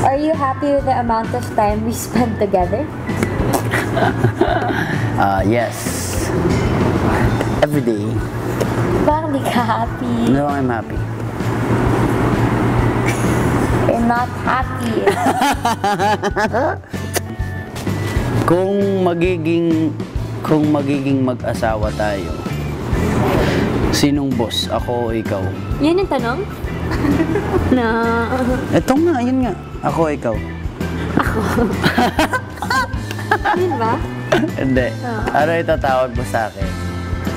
Are you happy with the amount of time we spent together? Yes. Every day. Bakit di ka happy? No, I'm happy. You're not happy. Kung magiging mag-asawa tayo, sinong boss? Ako o ikaw? Yun yung tanong? No. Ito nga, yun nga. Ako o ikaw? Yun ba? Hindi. Ano itatawag mo sa akin?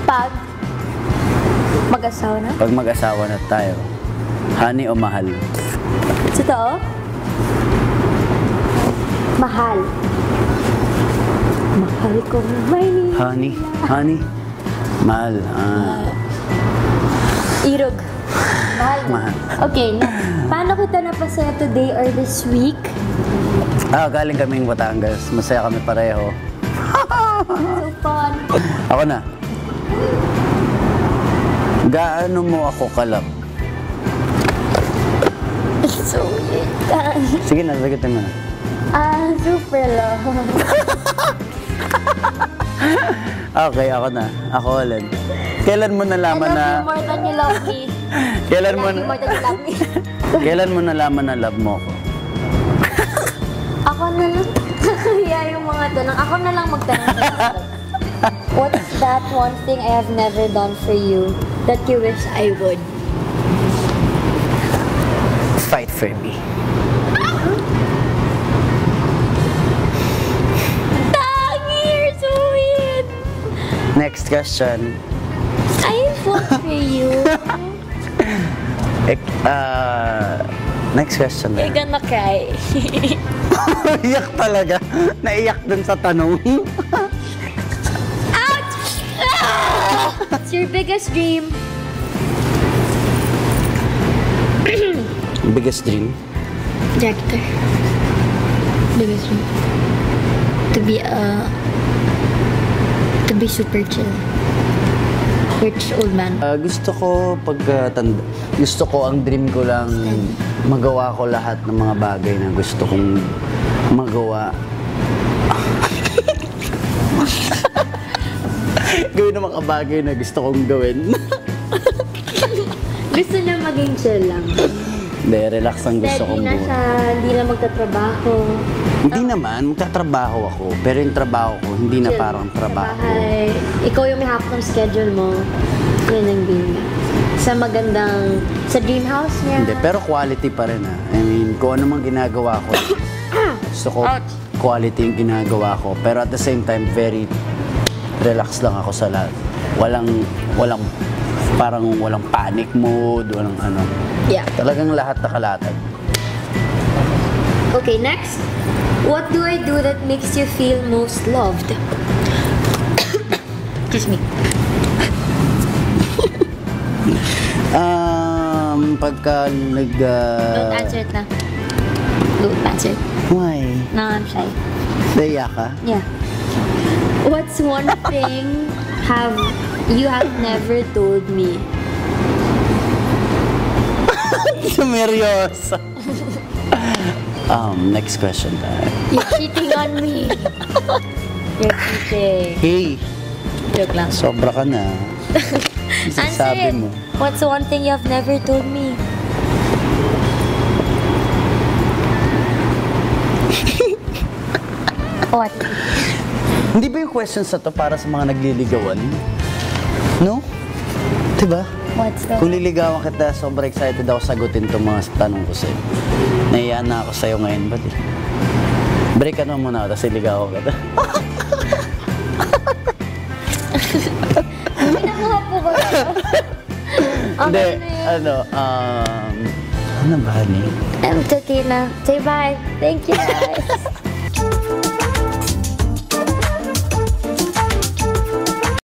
Pag mag-asawa na? Pag mag-asawa na tayo, honey o mahal? Totoo? Mahal. Mahal ko may Honey? Honey? Mahal. Irog. Mahal. Mahal. Okay, paano kita napasaya today or this week? Galing kaming Batangas. Masaya kami pareho. So fun. Ako na. Gaano mo ako kalap? So weird. Sige na, sagutin mo na. Super love. Okay, ako na. Ako ulit. Kailan mo nalaman na... I love you more than you love me. Kailan mo... I love you more than you love me. Kailan mo nalaman na love mo ako? Ako na lang. Kaya yung mga tanong. Ako na lang magtanong. What's that one thing I have never done for you that you wish I would? Fight for me. Tangi, you're so weird. Next question. I fought for you. Next question You're na. gonna cry. Iyak talaga. Naiyak dun sa tanong. Ouch! Ah! What's your biggest dream? Biggest dream? Director. Biggest dream. To be super chill. Rich old man. Gusto ko gusto ko ang dream ko lang magawa ko lahat ng mga bagay na gusto kong magawa. Gawin ng mga bagay na gusto kong gawin. Gusto niya maging chill lang. Hindi, relax ang gusto kong Steady na buhay. siya, hindi na magtatrabaho. Hindi naman, magtatrabaho ako. Pero yung trabaho ko, hindi na Chill. parang trabaho. Sa bahay, ikaw yung may hawak ng schedule mo. Yan ang dream niya. Sa dream house niya. Hindi, pero quality pa rin I mean, kung ano mang ginagawa ko, gusto ko quality yung ginagawa ko. Pero at the same time, very relax lang ako sa lahat. Walang panic mode, walang ano. Yeah. Talagang lahat nakalatag. Okay, next. What do I do that makes you feel most loved? Excuse me. Pagka Don't answer it na. Don't answer it. Why? No, I'm shy. Naiya ka? Yeah. What's one thing you have never told me? Seryoso. Next question tayo. You're cheating on me. You're cheating. Hey, Joke lang. sobra ka na. Answer Sabi it. mo. What's one thing you have never told me? What? Hindi ba yung questions na to para sa mga nagliligawan? No? Diba? What's the... Kung liligawan kita, sobrang excited ako sagutin itong mga tanong ko sa'yo. Naiyan na ako sa'yo ngayon, ba't eh? Break ka naman muna ako, tapos iligawan kita. May nakuha po ba kayo? Hindi, Okay na yun. ano ba, honey? I'm okay na. Say bye. Thank you, guys.